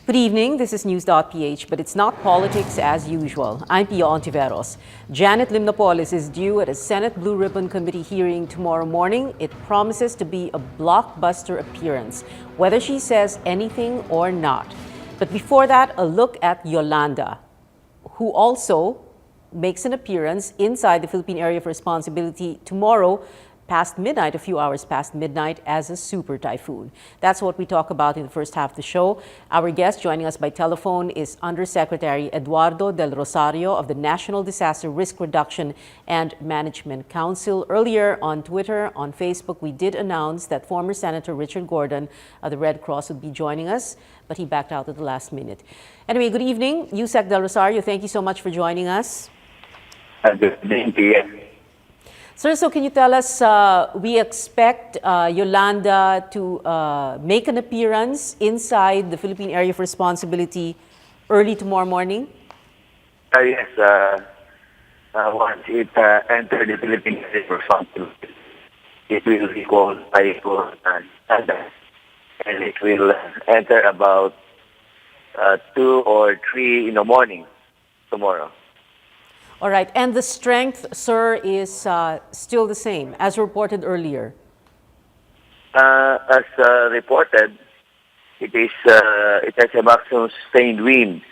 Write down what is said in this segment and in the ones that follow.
Good evening, this is News.PH, but it's not politics as usual. I'm Pia Hontiveros. Janet Lim Napoles is due at a Senate Blue Ribbon Committee hearing tomorrow morning. It promises to be a blockbuster appearance, whether she says anything or not. But before that, a look at Yolanda, who also makes an appearance inside the Philippine Area of Responsibility tomorrow, past midnight, a few hours past midnight, as a super typhoon. That's what we talk about in the first half of the show. Our guest joining us by telephone is Undersecretary Eduardo Del Rosario of the National Disaster Risk Reduction and Management Council. Earlier on Twitter, on Facebook, we did announce that former Senator Richard Gordon of the Red Cross would be joining us, but he backed out at the last minute. Anyway, good evening, Yusek Del Rosario. Thank you so much for joining us. Good evening, Pia. Sir, so can you tell us, we expect Yolanda to make an appearance inside the Philippine Area of Responsibility early tomorrow morning? Yes, once it enters the Philippine Area of Responsibility, it will be called Typhoon Yolanda, and it will enter about 2 or 3 in the morning tomorrow. All right, and the strength, sir, is still the same, as reported earlier? As reported, it has a maximum sustained wind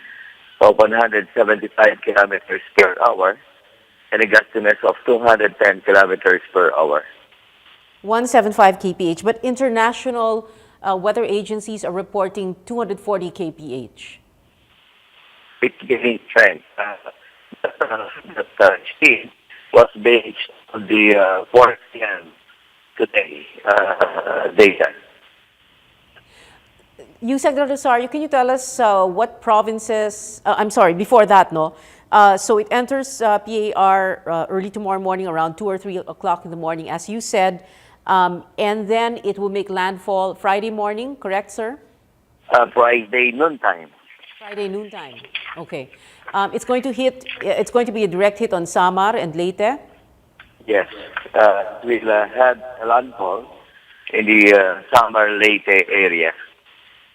of 175 kilometers per hour and a gustiness of 210 kilometers per hour. 175 kph, but international weather agencies are reporting 240 kph. It gaining strength. That speed was based on the 4 p.m. today data. Yusek Del Rosario, can you tell us what provinces, I'm sorry, before that, no? So it enters PAR early tomorrow morning around 2 or 3 o'clock in the morning, as you said, and then it will make landfall Friday morning, correct, sir? Friday noontime. Friday noontime, okay. It's going to be a direct hit on Samar and Leyte? Yes, we'll have a landfall in the Samar Leyte area.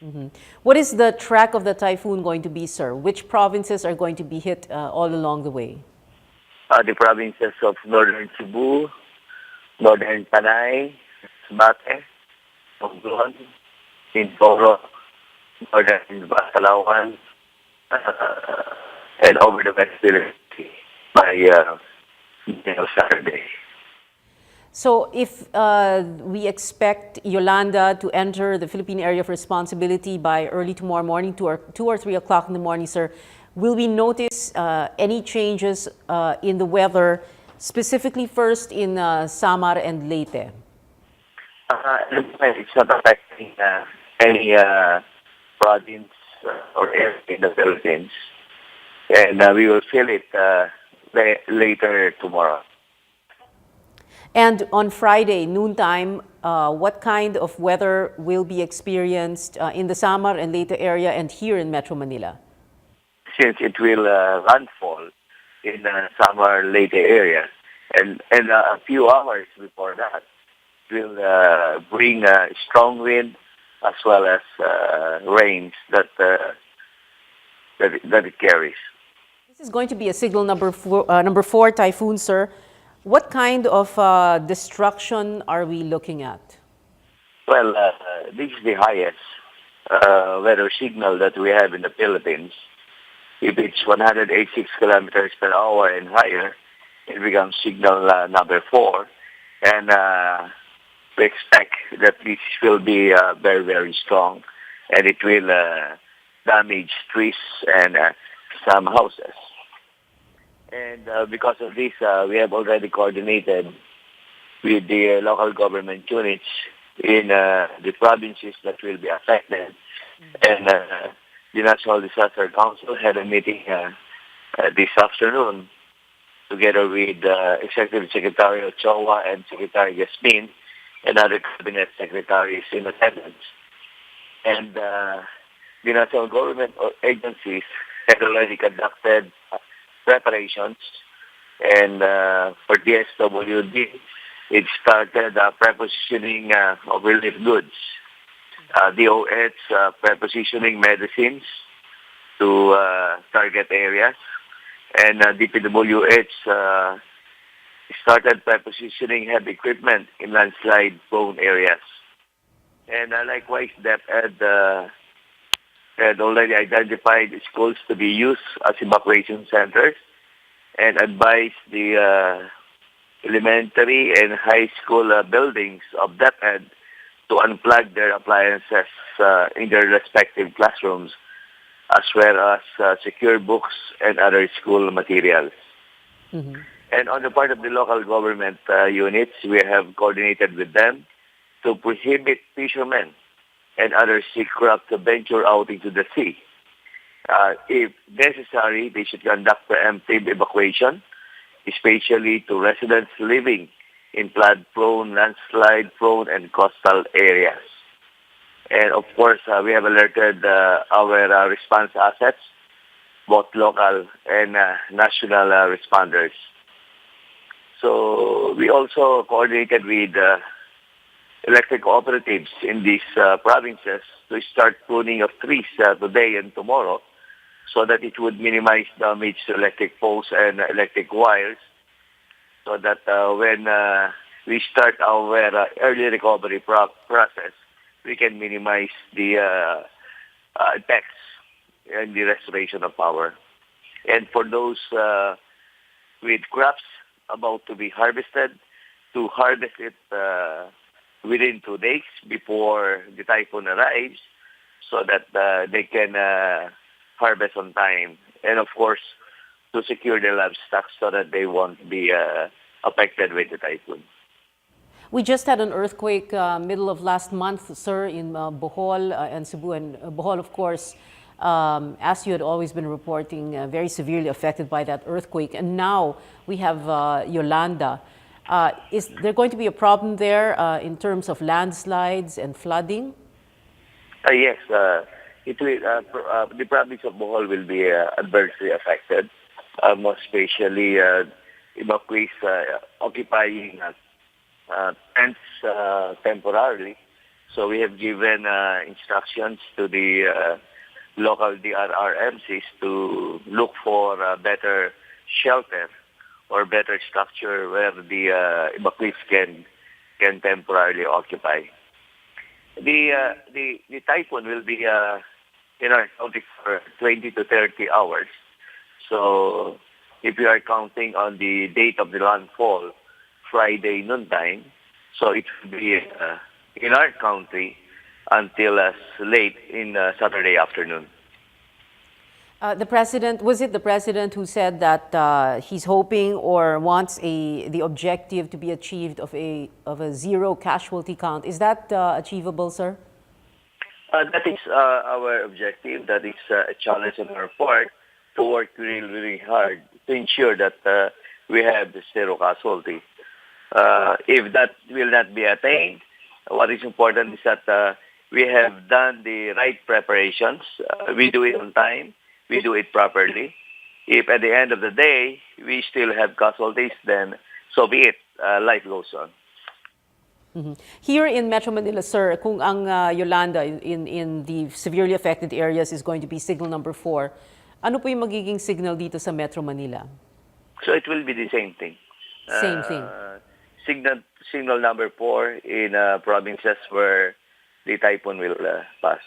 Mm-hmm. What is the track of the typhoon going to be, sir? Which provinces are going to be hit all along the way? The provinces of Northern Cebu, Northern Panay, Masbate, Romblon, Mindoro, Northern Bacalawan, and over the West Philippines by Saturday. So if we expect Yolanda to enter the Philippine Area of Responsibility by early tomorrow morning, 2 or 3 o'clock in the morning, sir, will we notice any changes in the weather, specifically first in Samar and Leyte? It's not affecting any province or area in the Philippines. And we will feel it later tomorrow. And on Friday, noontime, what kind of weather will be experienced in the Samar and Leyte area and here in Metro Manila? Since it will landfall in the Samar Leyte area, and a few hours before that, will bring strong wind as well as rains that it carries. This is going to be a signal number 4 typhoon, sir. What kind of destruction are we looking at? Well, this is the highest weather signal that we have in the Philippines. If it's 186 kilometers per hour and higher, it becomes signal number 4. And we expect that this will be very, very strong. And it will damage trees and some houses. And because of this, we have already coordinated with the local government units in the provinces that will be affected. And the National Disaster Council had a meeting this afternoon together with Executive Secretary Ochoa and Secretary Yasmin and other cabinet secretaries in attendance. And the national government agencies had already conducted preparations, and for DSWD, it started prepositioning of relief goods DOH prepositioning medicines to target areas, and DPWH started prepositioning heavy equipment in landslide-prone areas. And likewise, DepEd had already identified schools to be used as evacuation centers and advised the elementary and high school buildings of DepEd to unplug their appliances in their respective classrooms, as well as secure books and other school materials. Mhm. And on the part of the local government units, we have coordinated with them to prohibit fishermen and other sea craft to venture out into the sea. If necessary, they should conduct preemptive evacuation, especially to residents living in flood-prone, landslide-prone, and coastal areas. And of course, we have alerted our response assets, both local and national responders. So we also coordinated with electric cooperatives in these provinces to start pruning of trees today and tomorrow, so that it would minimize damage to electric poles and electric wires, so that when we start our early recovery process, we can minimize the effects and the restoration of power. And for those with crops about to be harvested, to harvest it within 2 days before the typhoon arrives, so that they can harvest on time. And of course, to secure their livestock so that they won't be affected with the typhoon. We just had an earthquake middle of last month, sir, in Bohol and Cebu. And Bohol, of course, as you had always been reporting, very severely affected by that earthquake. And now we have Yolanda. Is there going to be a problem there in terms of landslides and flooding? Yes, it will. The province of Bohol will be adversely affected, most especially evacuees occupying tents temporarily. So we have given instructions to the local DRRMCs to look for better shelter or better structure where the evacuees can temporarily occupy. The typhoon will be in our county for 20 to 30 hours. So if you are counting on the date of the landfall, Friday noontime, so it will be in our country until late in Saturday afternoon. The president, was it the president who said that he's hoping or wants the objective to be achieved of a zero casualty count? Is that achievable, sir? That is our objective. That is a challenge on our part to work really, really hard to ensure that we have the zero casualty. If that will not be attained, what is important is that we have done the right preparations. We do it on time. We do it properly. If at the end of the day we still have casualties, then so be it. Life goes on. Mm-hmm. Here in Metro Manila, sir, kung ang Yolanda in the severely affected areas is going to be signal number 4, ano po yung magiging signal dito sa Metro Manila? So it will be the same thing. Same thing. Signal number 4 in provinces where the typhoon will pass.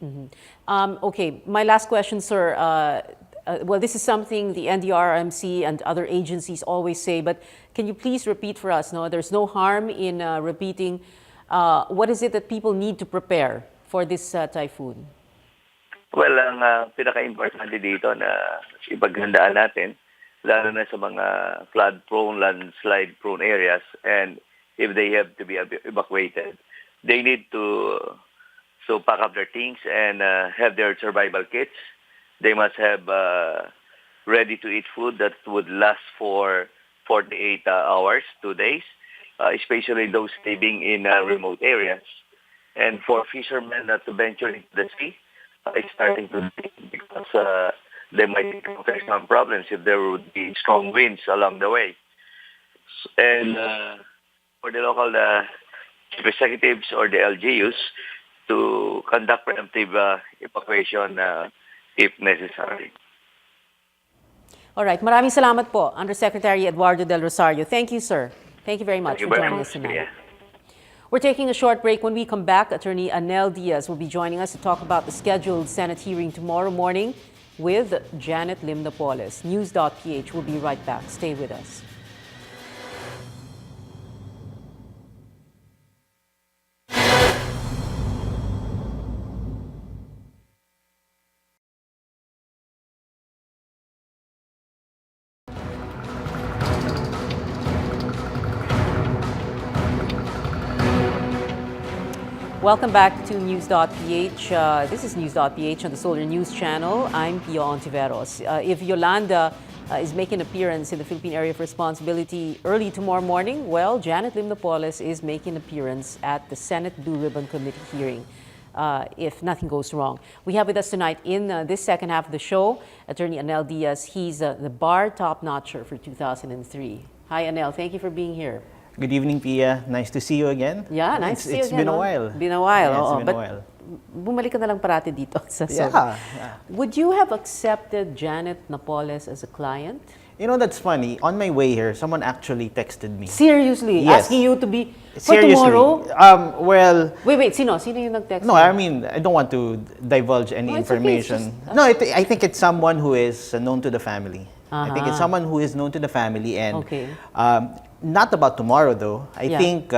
Mm-hmm. Okay, my last question, sir. Well, this is something the NDRRMC and other agencies always say, but can you please repeat for us? No, there's no harm in repeating. What is it that people need to prepare for this typhoon? Well, ang pinaka-importante dito na ipaghandaan natin, lalo na sa mga flood-prone, landslide-prone areas, and if they have to be evacuated, they need to pack up their things and have their survival kits. They must have ready-to-eat food that would last for 48 hours, 2 days, especially those living in remote areas. And for fishermen not to venture into the sea, it's starting to think because they might encounter some problems if there would be strong winds along the way. And for the local representatives or the LGUs to conduct preemptive evacuation if necessary. All right. Maraming salamat po, Undersecretary Eduardo Del Rosario. Thank you, sir. Thank you very much Thank you for very joining much, us tonight. Pia. We're taking a short break. When we come back, Attorney Anel Diaz will be joining us to talk about the scheduled Senate hearing tomorrow morning with Janet Lim Napoles. News.PH will be right back. Stay with us. Welcome back to News.PH. This is News.PH on the Solar News Channel. I'm Pia Hontiveros. If Yolanda is making an appearance in the Philippine Area of Responsibility early tomorrow morning, well, Janet Lim Napoles is making an appearance at the Senate Blue Ribbon Committee hearing. If nothing goes wrong. We have with us tonight in this second half of the show, Attorney Anel Diaz. He's the bar top-notcher for 2003. Hi, Anel. Thank you for being here. Good evening, Pia. Nice to see you again. Yeah, nice to see you again. It's been a while. Been a while, yeah, oo. It's been a while. Bumalik ka na lang parati dito sa Yeah. Would you have accepted Janet Napoles as a client? You know, that's funny. On my way here, someone actually texted me. Seriously? Yes. Asking you to be for Seriously. tomorrow? Well... Wait. Sino yung nag-text? No, I mean, I don't want to divulge any No, it's okay. It's information. just- No, I think it's someone who is known to the family. I think it's someone who is known to the family. And Okay. not about tomorrow, though. I Yeah. think,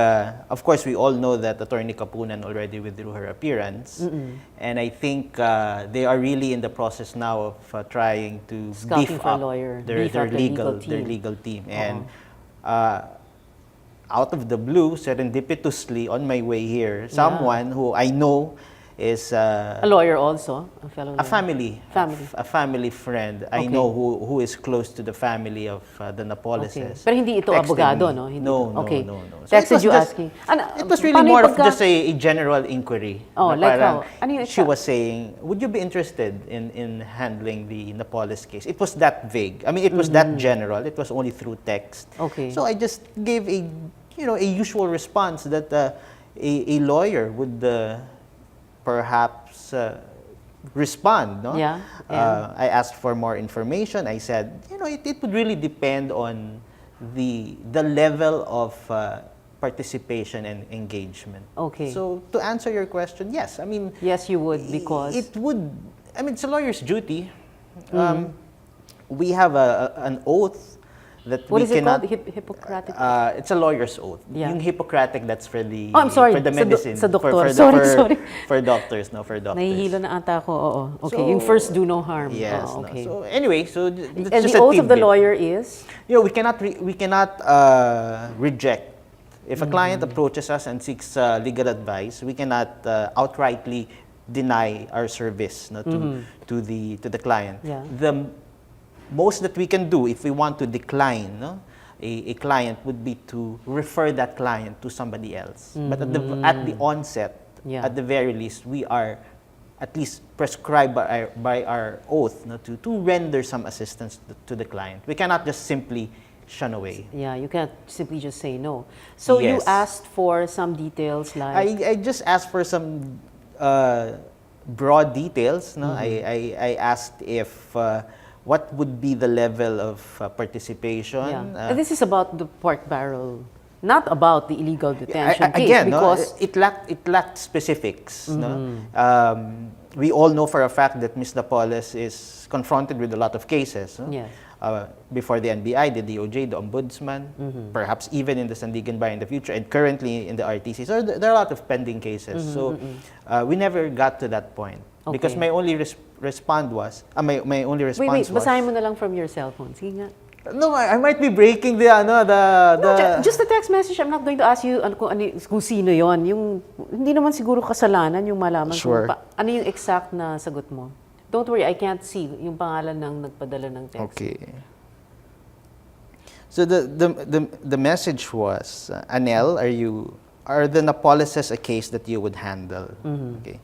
of course, we all know that Attorney Kapunan already withdrew her appearance. And I think they are really in the process now of trying to Scouting beef for a up lawyer, their beef up their legal team. their legal team. And out of the blue, serendipitously, on my way here, someone who I know is A lawyer also? A fellow a lawyer? family friend. I Okay. know who is close to the family of the Napoleses. Okay. Pero hindi ito texted abogado, me. no? Hindi No, ito. no, Okay. no. So Texted it was you just- asking. It was really paano more yung of pagka- just a general inquiry. Oh, Na like parang how? Ano yung she exact- was saying, would you be interested in handling the Napoles case? It was that vague. I mean, it was that general. It was only through text. Okay. So I just gave a usual response that a lawyer would perhaps respond, no? Yeah. I asked for more information. I said, it would really depend on the level of participation and engagement. Okay. So to answer your question, yes. I mean, Yes, you would, because... it would. I mean, it's a lawyer's duty. We have an oath that What we is it cannot. called? Hippocratic? It's a lawyer's oath. Yeah. Yung Hippocratic, that's for the Oh, I'm sorry. for the Sa medicine. doktor. For Sorry. For doctors, no, for doctors. Nahihilo na ata ako, oo. Okay, So, yung first do no harm. Yes. Oo, no. okay. So anyway, that's And just the a oath of the tidbit. lawyer is? We cannot reject. If a client approaches us and seeks legal advice, we cannot outrightly deny our service, no, to the client. Yeah. The most that we can do if we want to decline, no, a client would be to refer that client to somebody else. But at the onset, Yeah. at the very least, we are at least prescribed by our oath, no, to render some assistance to the client. We cannot just simply shun away. Yeah, you can't simply just say no. So you Yes. asked for some details like... I just asked for some broad details. No? I asked if what would be the level of participation. Yeah. And this is about the pork barrel, not about the illegal detention case. Again, because it lacked specifics. No? We all know for a fact that Ms. Napoles is confronted with a lot of cases. No? Yes. Before the NBI, the DOJ, the Ombudsman, perhaps even in the Sandigan Bar in the future, and currently in the RTC. So there are a lot of pending cases. So we never got to that point. Okay. Because my only response was, wait, basahin mo na lang from your cell phone. Sige nga. No, I might be breaking the No, just a text message. I'm not going to ask you kung sino yon. Yung hindi naman siguro kasalanan yung malaman Sure. kung ano yung exact na sagot mo. Don't worry, I can't see yung pangalan ng nagpadala ng text. Okay. So the message was, Anel, are the Napoleses a case that you would handle? Okay.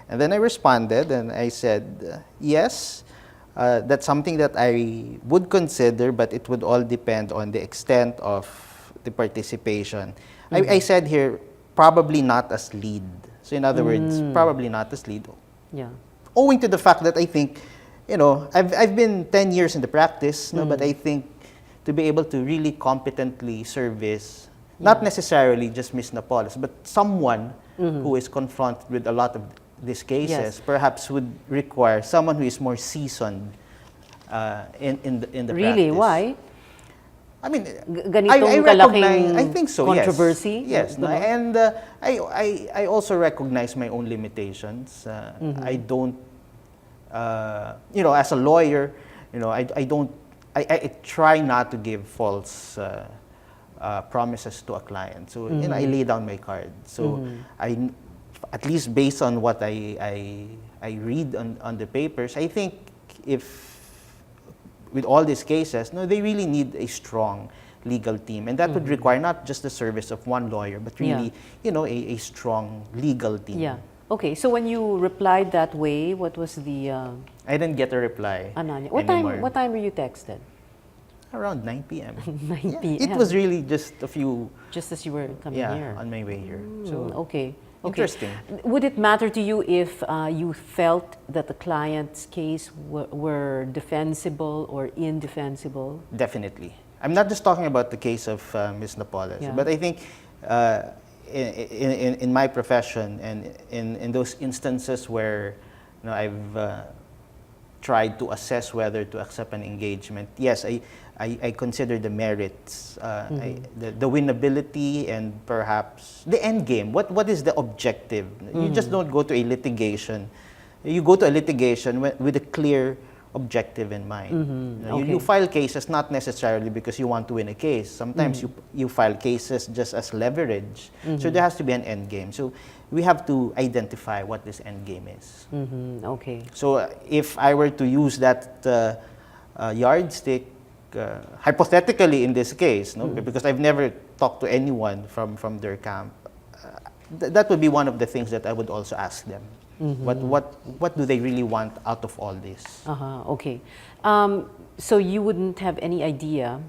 And then I responded and I said, yes, that's something that I would consider, but it would all depend on the extent of the participation. I said here, probably not as lead. So in other words, probably not as lead. Yeah. Owing to the fact that I think, I've been 10 years in the practice, no, but I think to be able to really competently service, not necessarily just Miss Napoles, but someone who is confronted with a lot of these cases, perhaps would require someone who is more seasoned in the Really? practice. Why? I mean, Ganitong kalaking I think so. controversy? Yes. No, Diba? and I also recognize my own limitations. I don't, as a lawyer, I try not to give false promises to a client. So, I lay down my card. So, at least based on what I read on the papers, I think if with all these cases, they really need a strong legal team. And that would require not just the service of one lawyer, but really, a strong legal team. Yeah. Okay, so when you replied that way, what was the... I didn't get a reply anymore. What time were you texted? Around 9 p.m. 9 p.m. It was really just a few... Just as you were coming here? on my way here. So Okay. Interesting. Would it matter to you if you felt that the client's case were defensible or indefensible? Definitely. I'm not just talking about the case of Ms. Napoles, but I think in my profession and in those instances where I've tried to assess whether to accept an engagement, yes, I consider the merits, the winnability, and perhaps the end game. What is the objective? You just don't go to a litigation. You go to a litigation with a clear objective in mind. You file cases not necessarily because you want to win a case. Sometimes you file cases just as leverage. So there has to be an end game. So we have to identify what this end game is. Okay. So if I were to use that yardstick, hypothetically in this case, because I've never talked to anyone from their camp, that would be one of the things that I would also ask them. What do they really want out of all this? Okay. So you wouldn't have any idea.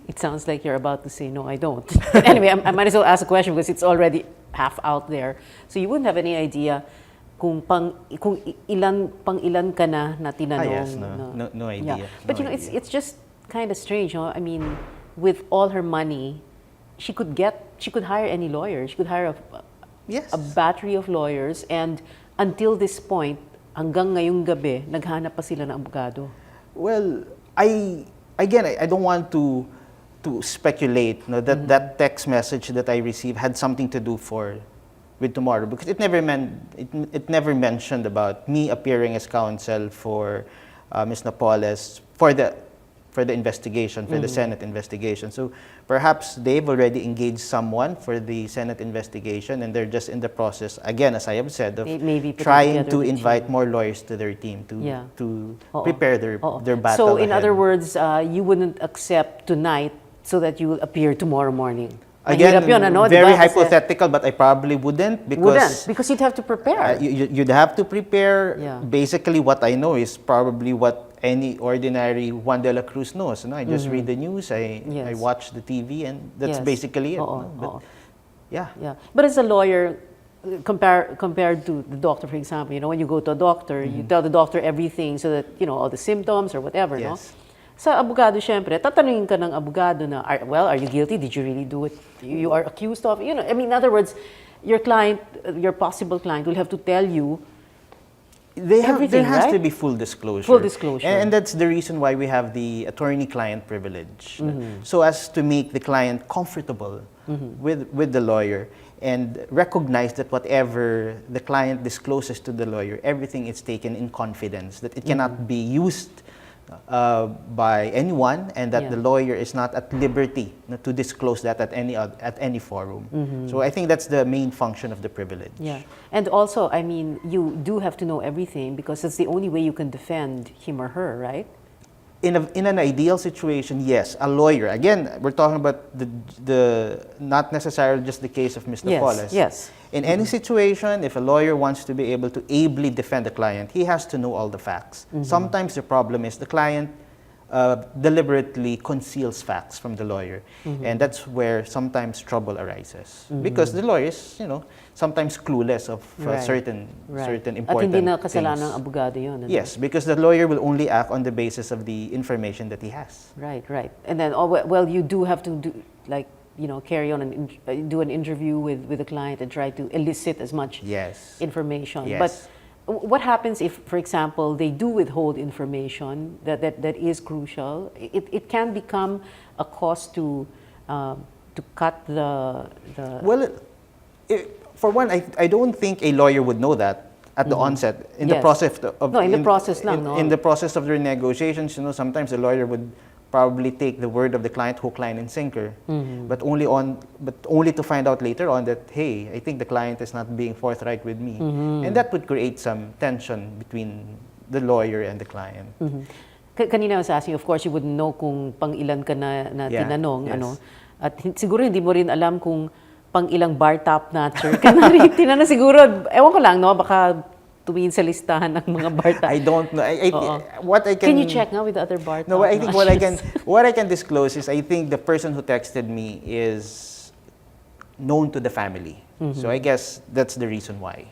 It sounds like you're about to say, no, I don't. But anyway, I might as well ask a question because it's already half out there. So you wouldn't have any idea kung ilan ka na tinanong. Yes, no idea. Yeah. But it's just kind of strange, I mean, with all her money, she could hire any lawyer. She could hire a battery of lawyers, and until this point, hanggang ngayong gabi, naghanap pa sila ng abogado. Well, I don't want to speculate that text message that I received had something to do with tomorrow, because it never mentioned about me appearing as counsel for Ms. Napoles for the investigation, for the Senate investigation. So perhaps they've already engaged someone for the Senate investigation, and they're just in the process, again, as I have said, of trying to invite more lawyers to their team to prepare their battle. So in ahead. other words, you wouldn't accept tonight so that you will appear tomorrow morning. Again, yun, very diba? hypothetical, but I probably wouldn't because you'd have to prepare. You'd have to prepare. Yeah. Basically, what I know is probably what any ordinary Juan de la Cruz knows. I just read the news, I watch the TV, and that's basically it. Yeah. But as a lawyer, compared to the doctor, for example, when you go to a doctor, you tell the doctor everything so that, all the symptoms or whatever, no? Sa abogado, syempre, tatanungin ka ng abogado na, are you guilty? Did you really do it? You are accused of, in other words, your possible client will have to tell you there has right? to be full disclosure. Full disclosure. And that's the reason why we have the attorney-client privilege. So as to make the client comfortable with the lawyer and recognize that whatever the client discloses to the lawyer, everything is taken in confidence, that it cannot be used by anyone, and that the lawyer is not at liberty to disclose that at any forum. So I think that's the main function of the privilege. Yeah, and also, I mean, you do have to know everything because it's the only way you can defend him or her, right? In an ideal situation, yes, a lawyer. Again, we're talking about the not necessarily just the case of Ms. Napoles. Yes. In any situation, if a lawyer wants to be able to ably defend the client, he has to know all the facts. Sometimes the problem is the client deliberately conceals facts from the lawyer. And that's where sometimes trouble arises. Because the lawyer is, sometimes clueless of certain important At hindi na things. kasalanan ng abogado yun. Ano? Yes, because the lawyer will only act on the basis of the information that he has. Right. And then, well, you do have to do, carry on and do an interview with the client and try to elicit as much information. Yes. But what happens if, for example, they do withhold information that is crucial? It can become a cost to cut the. Well, for one, I don't think a lawyer would know that at the onset in the process of in the process lang, no? In the process of the negotiations. Sometimes a lawyer would probably take the word of the client hook, line, and sinker, but only to find out later on that, hey, I think the client is not being forthright with me, and that would create some tension between the lawyer and the client. Kanina I was asking, of course, you wouldn't know kung pang ilan ka na tinanong, yes. At siguro hindi mo rin alam kung pang ilang bar top notcher ka na rin tinanong. Siguro, ewan ko lang, no, baka tumingin sa listahan ng mga bar top. I don't know. What I can you check now with the other bar top? No, I think what I can disclose is I think the person who texted me is known to the family. So I guess that's the reason why.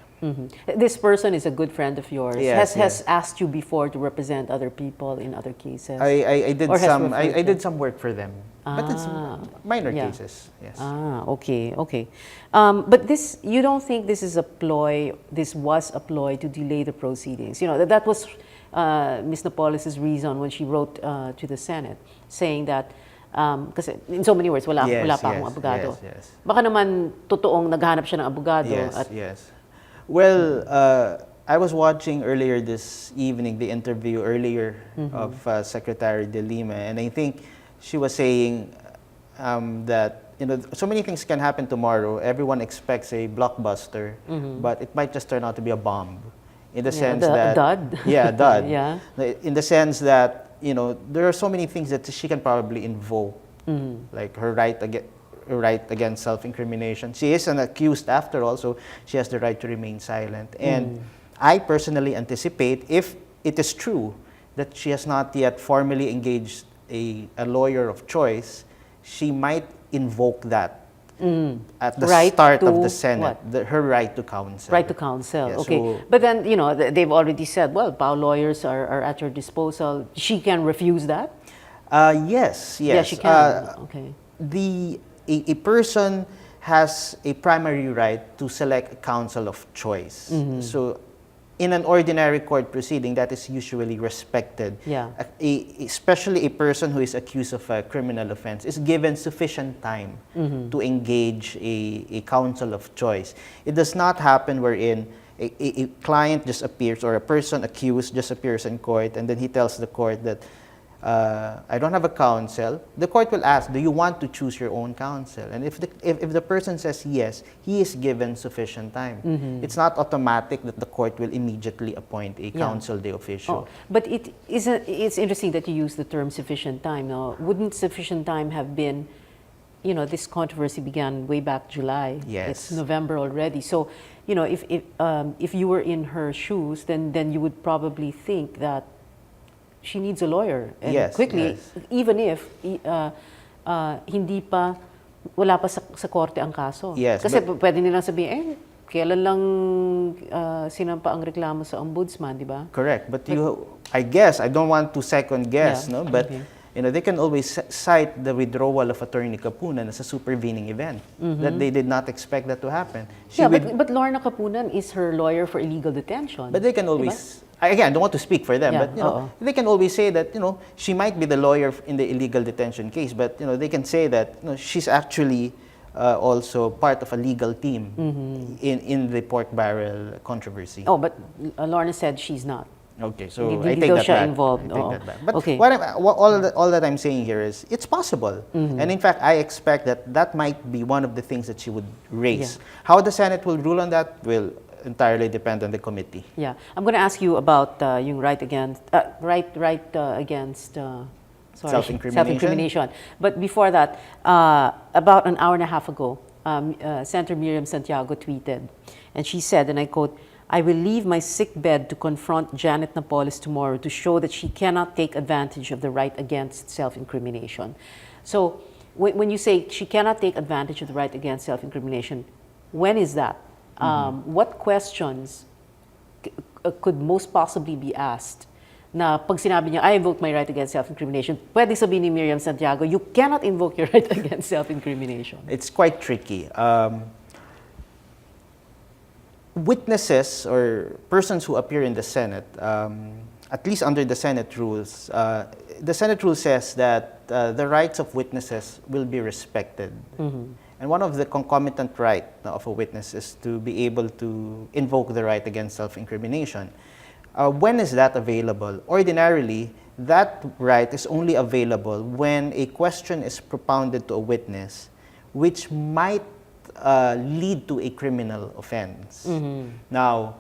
This person is a good friend of yours. Yes, has asked you before to represent other people in other cases. I did some work for them, but it's minor cases. Yes. Okay. But this, you don't think this is a ploy? This was a ploy to delay the proceedings. That was Ms. Napoles' reason when she wrote to the Senate, saying that. Kasi in so many words, wala pa akong abogado. Yes. Baka naman totoong naghahanap siya ng abogado. Yes. Well, I was watching earlier this evening the interview earlier of Secretary De Lima, and I think she was saying that so many things can happen tomorrow. Everyone expects a blockbuster, but it might just turn out to be a bomb. In the sense that dud. Yeah, dud. Yeah. In the sense that there are so many things that she can probably invoke, like her right against self-incrimination. She is an accused after all, so she has the right to remain silent. And I personally anticipate, if it is true that she has not yet formally engaged a lawyer of choice, she might invoke that at the start of the Senate, her right to counsel. Right to counsel, Yeah, okay. so, but then, they've already said, well, POW lawyers are at your disposal. She can refuse that? Yes. Yeah, she can. Okay. A person has a primary right to select a counsel of choice. So in an ordinary court proceeding, that is usually respected. Yeah. Especially a person who is accused of a criminal offense is given sufficient time to engage a counsel of choice. It does not happen wherein a client just appears, or a person accused just appears in court, and then he tells the court that I don't have a counsel. The court will ask, do you want to choose your own counsel? And if the person says yes, he is given sufficient time. It's not automatic that the court will immediately appoint a counsel de officio. But it's interesting that you use the term sufficient time. Now, wouldn't sufficient time have been, this controversy began way back July. Yes. It's November already. So, if you were in her shoes, then you would probably think that she needs a lawyer, and quickly, even if hindi pa, wala pa sa korte ang kaso. Yes, kasi pwede nilang sabihin, kailan lang sinampa ang reklamo sa ombudsman, di ba? Correct, but I guess, I don't want to second guess, but they can always cite the withdrawal of Attorney Kapunan as a supervening event, that they did not expect that to happen. But Lorna Kapunan is her lawyer for illegal detention. But they can always, again, I don't want to speak for them, but they can always say that she might be the lawyer in the illegal detention case, but they can say that she's actually also part of a legal team in the pork barrel controversy. Oh, but Lorna said she's not. Okay, so I take that back. Involved. I take that back. But all that I'm saying here is it's possible, and in fact, I expect that might be one of the things that she would raise. How the Senate will rule on that will entirely depend on the committee. Yeah, I'm going to ask you about yung right against self-incrimination. But before that, about an hour and a half ago, Senator Miriam Santiago tweeted, and she said, and I quote, I will leave my sick bed to confront Janet Napoles tomorrow to show that she cannot take advantage of the right against self-incrimination. So when you say she cannot take advantage of the right against self-incrimination, when is that? What questions could most possibly be asked na pag sinabi niya, I invoke my right against self-incrimination, pwede sabihin ni Miriam Santiago, you cannot invoke your right against self-incrimination? It's quite tricky. Witnesses or persons who appear in the Senate, at least under the Senate rules, the Senate rule says that the rights of witnesses will be respected. And one of the concomitant rights of a witness is to be able to invoke the right against self-incrimination. When is that available? Ordinarily, that right is only available when a question is propounded to a witness which might lead to a criminal offense. Now,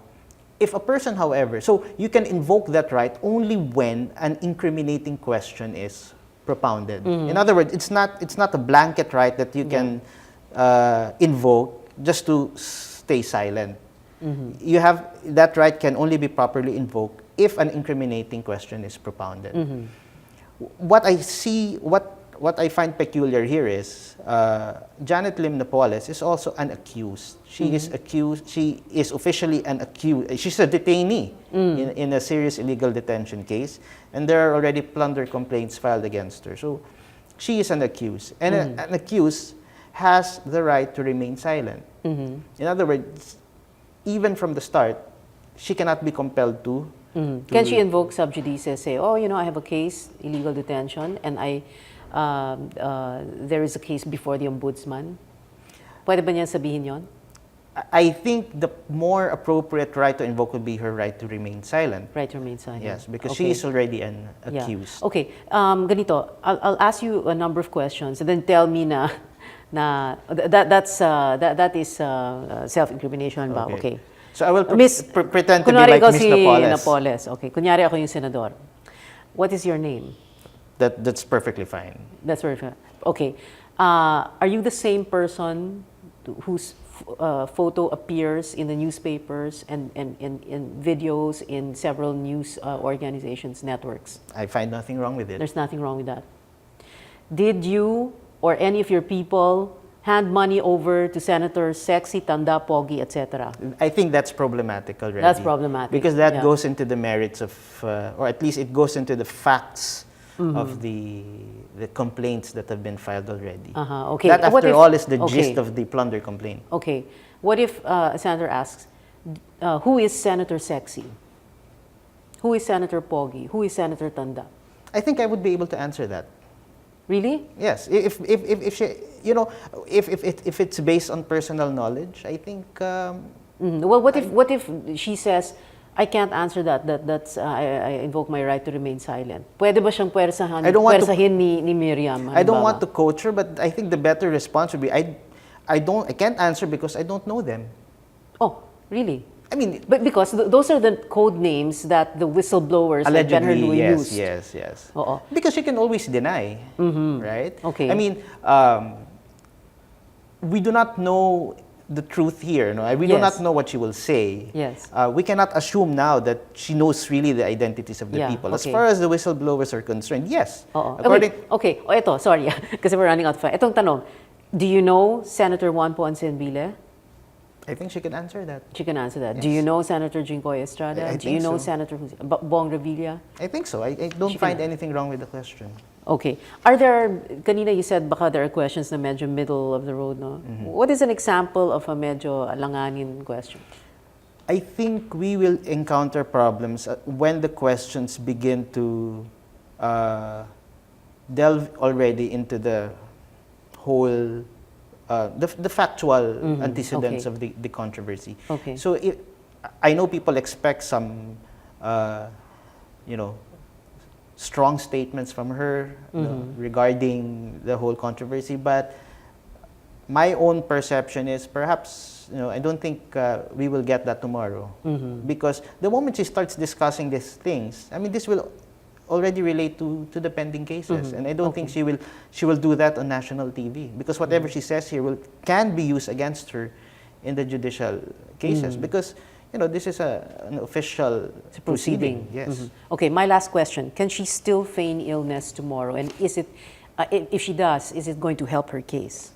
if a person, however, so you can invoke that right only when an incriminating question is propounded. In other words, it's not a blanket right that you can invoke just to stay silent. You have that right can only be properly invoked if an incriminating question is propounded. What I find peculiar here is Janet Lim Napoles is also an accused. She is accused. She is officially an accused. She's a detainee in a serious illegal detention case, and there are already plunder complaints filed against her. So she is an accused, and an accused has the right to remain silent. In other words, even from the start, she cannot be compelled to. Can she invoke sub judice, say, oh, I have a case, illegal detention, and there is a case before the ombudsman? Pwede ba niya sabihin yon? I think the more appropriate right to invoke would be her right to remain silent. Right to remain silent. Yes, because she is already an accused. Yeah. Okay, ganito, I'll ask you a number of questions and then tell me that is self-incrimination ba? Okay. So I will pretend to be like Miss Napoles. Okay, kunyari ako yung senador. What is your name? That's perfectly fine. That's perfect. Okay. Are you the same person whose photo appears in the newspapers and in videos in several news organizations, networks? I find nothing wrong with it. There's nothing wrong with that. Did you or any of your people hand money over to Senators Sexy, Tanda, Pogi, etc.? I think that's problematic already. That's problematic. Because that goes into the merits of, or at least it goes into the facts of the complaints that have been filed already. Okay. That, after all, is the gist of the plunder complaint. Okay. What if a senator asks, who is Senator Sexy? Who is Senator Pogi? Who is Senator Tanda? I think I would be able to answer that. Really? Yes. If she, if it's based on personal knowledge, I think. Well, what if she says, I can't answer that. That's I invoke my right to remain silent. Pwede ba siyang pwersahin ni Miriam? I don't want to coach her, but I think the better response would be, I can't answer because I don't know them. Oh, really? I mean, but because those are the code names that the whistleblowers allegedly, used. Yes. Because you can always deny, right? Okay. I mean, we do not know the truth here. No, we do not know what she will say. Yes. We cannot assume now that she knows really the identities of the people. As far as the whistleblowers are concerned, yes. Okay. Ito, sorry, kasi we're running out of time. Itong tanong, do you know Senator Juan Ponce Enrile? I think she can answer that. She can answer that. Yes. Do you know Senator Jingoy Estrada? Do you know Senator Bong Revilla? I think so. I don't find anything wrong with the question. Okay. Are there, kanina you said baka there are questions na medyo middle of the road, no? What is an example of a medyo alanganin question? I think we will encounter problems when the questions begin to delve already into the whole the factual antecedents of the controversy. Okay. So I know people expect some, strong statements from her regarding the whole controversy, but my own perception is perhaps, I don't think we will get that tomorrow. Because the moment she starts discussing these things, I mean, this will already relate to the pending cases, and I don't think she will do that on national TV, because whatever she says here can be used against her in the judicial cases. Because this is an official It's a proceeding. Yes. Okay, my last question. Can she still feign illness tomorrow? And is it, if she does, is it going to help her case?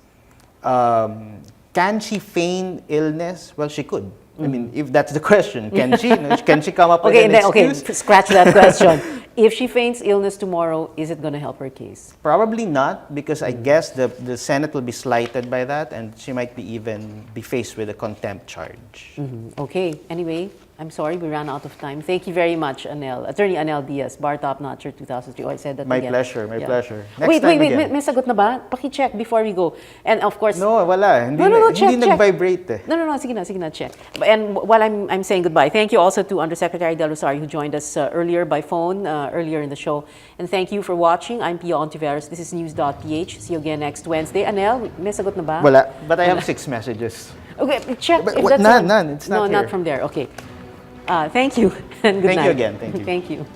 Can she feign illness? Well, she could. I mean, if that's the question, can she? Can she come up with an excuse? Okay, scratch that question. If she feigns illness tomorrow, is it going to help her case? Probably not, because I guess the Senate will be slighted by that, and she might even be faced with a contempt charge. Okay. Anyway, I'm sorry we ran out of time. Thank you very much, Anel. Attorney Anel Diaz, Bar Top Notcher 2003. Oh, I said that My again. pleasure, my pleasure. Wait, again. may sagot na ba? Paki-check before we go. And of course... No, wala. Hindi, check. hindi nag-vibrate eh. No, sige na, check. And while I'm saying goodbye, thank you also to Undersecretary Del Rosario who joined us earlier by phone, earlier in the show. And thank you for watching. I'm Pia Hontiveros. This is News.PH. See you again next Wednesday. Anel, may sagot na ba? Wala. But I have 6 messages. Okay, check. But, if that's none. It's not No, here. not from there. Okay. Thank you and good night. Thank you again. Thank you. Thank you.